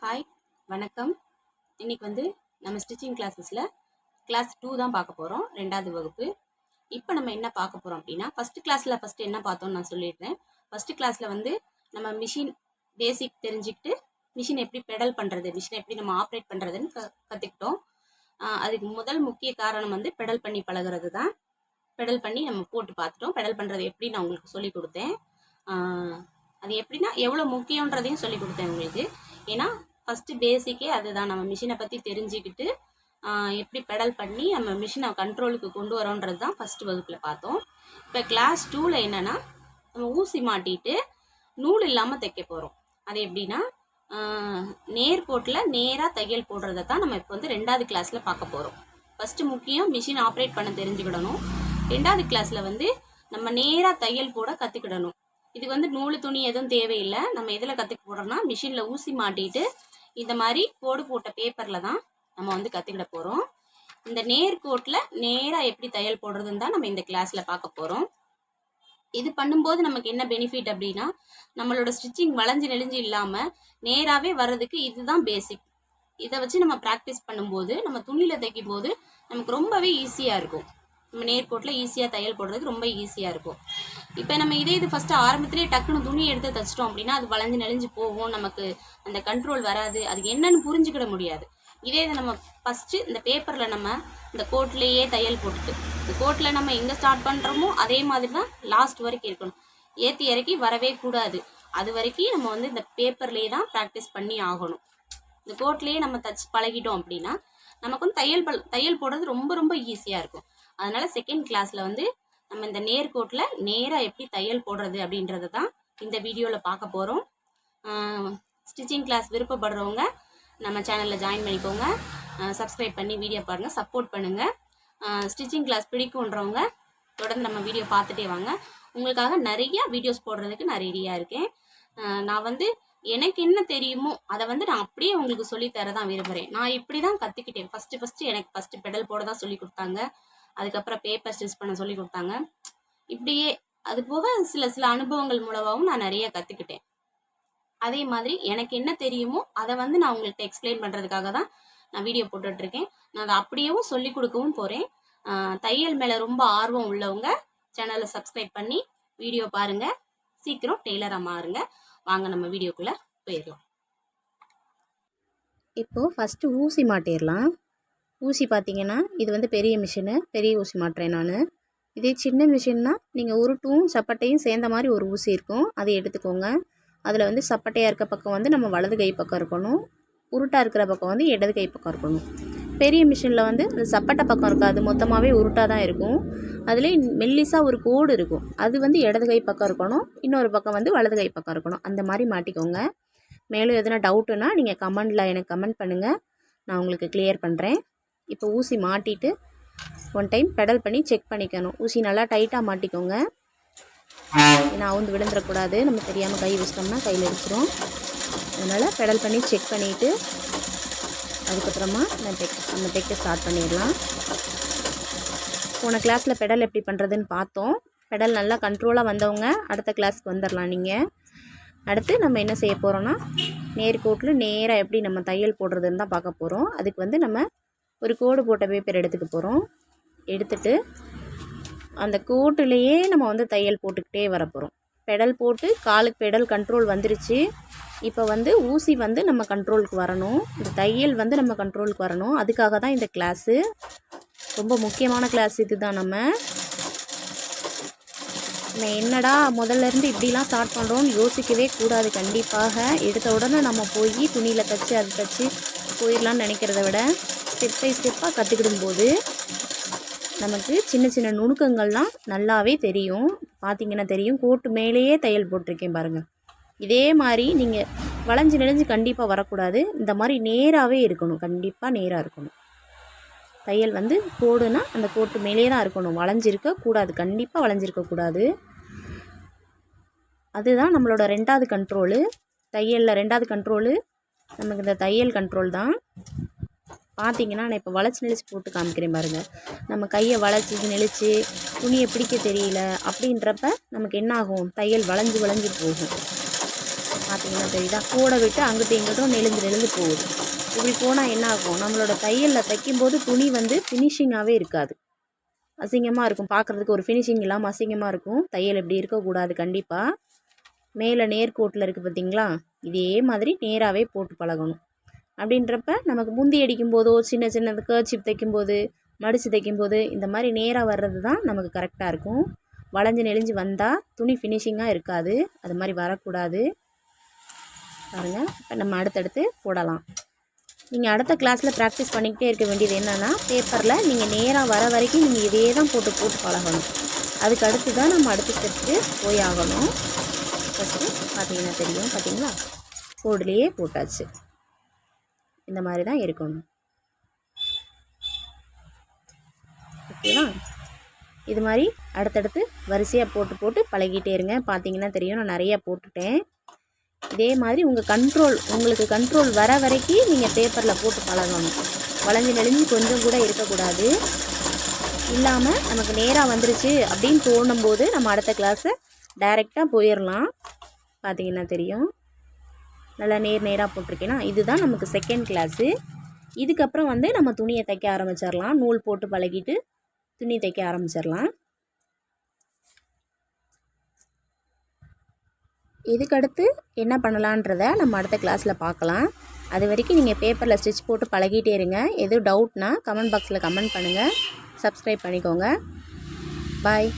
Hi வணக்கம். இன்றைக்கி நம்ம ஸ்டிச்சிங் கிளாஸ் 2 தான் பார்க்க போகிறோம், 2வது வகுப்பு. இப்போ நம்ம என்ன பார்க்க போகிறோம் அப்படின்னா, ஃபஸ்ட்டு என்ன பார்த்தோம்னு நான் சொல்லிடுறேன். ஃபஸ்ட்டு கிளாஸில் நம்ம மிஷின் பேசிக் தெரிஞ்சுக்கிட்டு மிஷின் எப்படி பெடல் பண்ணுறது, மிஷினை எப்படி நம்ம ஆப்ரேட் பண்ணுறதுன்னு கற்றுக்கிட்டோம். அதுக்கு முதல் முக்கிய காரணம் பெடல் பண்ணி பழகிறது தான். பெடல் பண்ணி நம்ம போட்டு பார்த்துட்டோம். பெடல் பண்ணுறது எப்படி நான் உங்களுக்கு சொல்லி கொடுத்தேன். அது எப்படின்னா எவ்வளோ முக்கியன்றதையும் சொல்லி கொடுத்தேன் உங்களுக்கு. ஏன்னா ஃபஸ்ட்டு பேசிக்கே அதுதான். நம்ம மிஷினை பற்றி தெரிஞ்சுக்கிட்டு எப்படி பெடல் பண்ணி நம்ம மிஷினை கண்ட்ரோலுக்கு கொண்டு வரோன்றது தான் ஃபஸ்ட்டு வகுப்பில் பார்த்தோம். இப்போ கிளாஸ் 2ல் என்னென்னா, நம்ம ஊசி மாட்டிட்டு நூல் இல்லாமல் தைக்க போகிறோம். அது எப்படின்னா, நேர்கோட்டில் நேராக தையல் போடுறதை தான் நம்ம இப்போ 2வது கிளாஸில் பார்க்க போகிறோம். ஃபஸ்ட்டு முக்கியம் மிஷின் ஆப்ரேட் பண்ண தெரிஞ்சுக்கிடணும். 2வது கிளாஸில் நம்ம நேராக தையல் போட கற்றுக்கிடணும். இது நூல் துணி எதுவும் தேவையில்லை. நம்ம எதில் கற்றுக்க போகிறோம்னா, மிஷினில் ஊசி மாட்டிட்டு இந்த மாதிரி கோடு போட்ட பேப்பரில் தான் நம்ம கற்றுக்கிட போகிறோம். இந்த நேர்கோட்டில் நேராக எப்படி தையல் போடுறதுன்னு தான் நம்ம இந்த கிளாஸில் பார்க்க போகிறோம். இது பண்ணும்போது நமக்கு என்ன பெனிஃபிட் அப்படின்னா, நம்மளோட ஸ்டிச்சிங் வளைஞ்சு நெளிஞ்சு இல்லாமல் நேராகவே வர்றதுக்கு இதுதான் பேசிக். இதை வச்சு நம்ம ப்ராக்டிஸ் பண்ணும்போது, நம்ம துணியில் தைக்கும் போது நமக்கு ரொம்பவே ஈஸியாக இருக்கும். நம்ம நேர்கோட்டில் ஈஸியாக தையல் போடுறதுக்கு ரொம்ப ஈஸியாக இருக்கும். இப்போ நம்ம இது ஃபஸ்ட்டு ஆரம்பத்திலே டக்குன்னு துணி எடுத்து தைச்சிட்டோம் அப்படின்னா அது வளைஞ்சு நெளிஞ்சு போகும், நமக்கு அந்த கண்ட்ரோல் வராது, அது என்னன்னு புரிஞ்சுக்கிட முடியாது. இதை நம்ம ஃபஸ்ட்டு இந்த பேப்பரில் நம்ம இந்த கோட்லேயே தையல் போட்டுட்டு, இந்த கோட்டில் நம்ம எங்கே ஸ்டார்ட் பண்ணுறோமோ அதே மாதிரி தான் லாஸ்ட் வரைக்கும் இருக்கணும். ஏற்றி இறக்கி வரவே கூடாது. அது வரைக்கும் நம்ம இந்த பேப்பர்லேயே தான் ப்ராக்டிஸ் பண்ணி ஆகணும். இந்த கோட்லேயே நம்ம தச்சு பழகிட்டோம் அப்படின்னா நமக்கு தையல் போடுறது ரொம்ப ரொம்ப ஈஸியாக இருக்கும். அதனால் செகண்ட் கிளாஸில் நம்ம இந்த நேர்கோட்டில் நேராக எப்படி தையல் போடுறது அப்படின்றத தான் இந்த வீடியோவில் பார்க்க போகிறோம். ஸ்டிச்சிங் கிளாஸ் விருப்பப்படுறவங்க நம்ம சேனலில் ஜாயின் பண்ணிக்கோங்க. சப்ஸ்கிரைப் பண்ணி வீடியோ பாருங்கள், சப்போர்ட் பண்ணுங்கள். ஸ்டிச்சிங் கிளாஸ் பிடிக்குன்றவங்க தொடர்ந்து நம்ம வீடியோ பார்த்துட்டே வாங்க. உங்களுக்காக நிறைய வீடியோஸ் போடுறதுக்கு நான் ரெடியாக இருக்கேன். நான் எனக்கு என்ன தெரியுமோ அதை நான் அப்படியே உங்களுக்கு சொல்லித்தர தான் விரும்புகிறேன். நான் இப்படி தான் கற்றுக்கிட்டேன். ஃபஸ்ட்டு எனக்கு பெடல் போட தான் சொல்லி கொடுத்தாங்க. அதுக்கப்புறம் பேப்பர் ஸ்டிச் பண்ண சொல்லி கொடுத்தாங்க. இப்படியே அது போக சில அனுபவங்கள் மூலமாகவும் நான் நிறைய கற்றுக்கிட்டேன். அதே மாதிரி எனக்கு என்ன தெரியுமோ அதை நான் உங்கள்கிட்ட எக்ஸ்பிளைன் பண்ணுறதுக்காக தான் நான் வீடியோ போட்டுட்ருக்கேன். நான் அதை அப்படியேவும் சொல்லி கொடுக்கவும் போகிறேன். தையல் மேலே ரொம்ப ஆர்வம் உள்ளவங்க சேனலை சப்ஸ்கிரைப் பண்ணி வீடியோ பாருங்கள். சீக்கிரம் டெய்லராக மாறுங்க. வாங்க நம்ம வீடியோக்குள்ளே போயிடலாம். இப்போது ஃபஸ்ட்டு ஊசி மாட்டிடலாம். ஊசி பார்த்தீங்கன்னா இது பெரிய மிஷினு, பெரிய ஊசி மாட்டுறேன் நான். இதே சின்ன மிஷின்னா நீங்கள் உருட்டும் சப்பட்டையும் சேர்ந்த மாதிரி ஒரு ஊசி இருக்கும், அதை எடுத்துக்கோங்க. அதில் சப்பட்டையாக இருக்க பக்கம் நம்ம வலது கை பக்கம் இருக்கணும், உருட்டாக இருக்கிற பக்கம் இடது கை பக்கம் இருக்கணும். பெரிய மிஷினில் இந்த சப்பட்டை பக்கம் இருக்காது, மொத்தமாகவே உருட்டாக தான் இருக்கும். அதில் மெல்லிஸாக ஒரு கோடு இருக்கும், அது இடது கை பக்கம் இருக்கணும், இன்னொரு பக்கம் வலது கை பக்கம் இருக்கணும். அந்த மாதிரி மாட்டிக்கோங்க. மேலும் எதுனா டவுட்டுன்னா நீங்கள் கமெண்டில் எனக்கு கமெண்ட் பண்ணுங்கள், நான் உங்களுக்கு கிளியர் பண்ணுறேன். இப்போ ஊசி மாட்டிட்டு ஒன் டைம் பெடல் பண்ணி செக் பண்ணிக்கணும். ஊசி நல்லா டைட்டாக மாட்டிக்கோங்க, ஏன்னா விழுந்துடக்கூடாது. நம்ம தெரியாமல் கை வச்சிட்டோம்னா கையில் அடிச்சிடும். அதனால் பெடல் பண்ணி செக் பண்ணிவிட்டு அதுக்கப்புறமா நம்ம தைக்க ஸ்டார்ட் பண்ணிடலாம். போன கிளாஸில் பெடல் எப்படி பண்ணுறதுன்னு பார்த்தோம். பெடல் நல்லா கண்ட்ரோலாக வந்தவங்க அடுத்த கிளாஸ்க்கு வந்துடலாம். நீங்கள் அடுத்து நம்ம என்ன செய்ய போகிறோன்னா, நேர்கோட்டில் நேராக எப்படி நம்ம தையல் போடுறதுன்னு தான் பார்க்க போகிறோம். அதுக்கு நம்ம ஒரு கோடு போட்ட பேப்பர் எடுத்துக்க போகிறோம். எடுத்துட்டு அந்த கோட்டுலேயே நம்ம தையல் போட்டுக்கிட்டே வர போகிறோம். பெடல் போட்டு காலுக்கு பெடல் கண்ட்ரோல் வந்துருச்சு. இப்போ ஊசி நம்ம கண்ட்ரோலுக்கு வரணும், இந்த தையல் நம்ம கண்ட்ரோலுக்கு வரணும். அதுக்காக தான் இந்த கிளாஸு, ரொம்ப முக்கியமான கிளாஸ் இது தான். நம்ம என்னடா முதல்லேருந்து இப்படிலாம் ஸ்டார்ட் பண்ணுறோன்னு யோசிக்கவே கூடாது. கண்டிப்பாக எடுத்த உடனே நம்ம போய் துணியில் தைச்சி அது தைச்சி போயிடலான்னு நினைக்கிறத விட ஸ்டெப் பை ஸ்டெப்பாக கற்றுக்கிடும்போது நமக்கு சின்ன சின்ன நுணுக்கங்கள்லாம் நல்லாவே தெரியும். பார்த்திங்கன்னா தெரியும், கோட்டு மேலேயே தையல் போட்டிருக்கேன் பாருங்கள். இதே மாதிரி நீங்கள் வளைஞ்சு நெளிஞ்சு கண்டிப்பாக வரக்கூடாது. இந்த மாதிரி நேராகவே இருக்கணும், கண்டிப்பாக நேராக இருக்கணும். தையல் கோடுனா அந்த கோட்டு மேலே தான் இருக்கணும், வளைஞ்சிருக்கக்கூடாது, கண்டிப்பாக வளைஞ்சிருக்கக்கூடாது. அதுதான் நம்மளோட 2வது கண்ட்ரோலு. தையலில் 2வது கண்ட்ரோலு நமக்கு இந்த தையல் கண்ட்ரோல் தான். பார்த்திங்கன்னா நான் இப்போ வளைச்சி நெளிச்சு போட்டு காமிக்கிறேன் பாருங்கள். நம்ம கையை வளைச்சி நெளிச்சு துணியை பிடிக்க தெரியல அப்படின்றப்ப நமக்கு என்ன ஆகும், தையல் வளைஞ்சு போகும். பார்த்தீங்கன்னா தெரியுதா, கூட விட்டு அங்கிட்டும் இங்கிட்டும் நெளிந்து போகுது. இப்படி போனால் என்ன ஆகும், நம்மளோட தையலில் தைக்கும்போது துணி வந்து ஃபினிஷிங்காகவே இருக்காது, அசிங்கமாக இருக்கும். பார்க்குறதுக்கு ஒரு ஃபினிஷிங் இல்லாமல் அசிங்கமாக இருக்கும். தையல் இப்படி இருக்கக்கூடாது கண்டிப்பாக. மேலே நேர்கோட்டில் இருக்குது பார்த்தீங்களா, இதே மாதிரி நேராகவே போட்டு பழகணும். அப்படின்றப்ப நமக்கு முந்தி அடிக்கும் போதோ, சின்ன சின்ன கர்ச்சிப் தைக்கும்போது, மடித்து தைக்கும்போது இந்த மாதிரி நேராக வர்றது தான் நமக்கு கரெக்டாக இருக்கும். வளைஞ்சு நெளிஞ்சு வந்தால் துணி ஃபினிஷிங்காக இருக்காது, அது மாதிரி வரக்கூடாது. பாருங்கள், இப்போ நம்ம அடுத்தடுத்து போடலாம். நீங்கள் அடுத்த கிளாஸில் ப்ராக்டிஸ் பண்ணிக்கிட்டே இருக்க வேண்டியது என்னென்னா, பேப்பரில் நீங்கள் நேராக வர வரைக்கும் நீங்கள் இதே தான் போட்டு பழகணும். அதுக்கு அடுத்து தான் நம்ம அடுத்த ஸ்டெப்புக்கு போய் ஆகணும். ஃபஸ்ட்டு பார்த்தீங்கன்னா தெரியும், பார்த்தீங்களா, கோடுலேயே போட்டாச்சு. இந்த மாதிரி தான் இருக்கணும். ஓகேவா? இது மாதிரி அடுத்தடுத்து வரிசையாக போட்டு பழகிட்டே இருங்க. பார்த்தீங்கன்னா தெரியும், நான் நிறையா போட்டுட்டேன். இதே மாதிரி உங்களுக்கு கண்ட்ரோல் வர வரைக்கும் நீங்கள் பேப்பரில் போட்டு பழகணும். வளைஞ்சு நெளிஞ்சு கொஞ்சம் கூட இருக்கக்கூடாது. இல்லாமல் நமக்கு நேராக வந்துருச்சு அப்படின்னு தோணும்போது நம்ம அடுத்த கிளாஸை டைரெக்டாக போயிடலாம். பார்த்தீங்கன்னா தெரியும், நல்லா நேராக போட்டிருக்கேன்னா, இதுதான் நமக்கு செகண்ட் கிளாஸு. இதுக்கப்புறம் வந்து நம்ம துணியை தைக்க ஆரம்பிச்சிடலாம். நூல் போட்டு பழகிட்டு துணி தைக்க ஆரம்பிச்சிடலாம். இதுக்கடுத்து என்ன பண்ணலான்றதை நம்ம அடுத்த கிளாஸில் பார்க்கலாம். அது வரைக்கும் நீங்கள் பேப்பரில் ஸ்டிச் போட்டு பழகிட்டே இருங்க. எதுவும் டவுட்னா கமெண்ட் பாக்ஸில் கமெண்ட் பண்ணுங்கள். சப்ஸ்கிரைப் பண்ணிக்கோங்க. பாய்.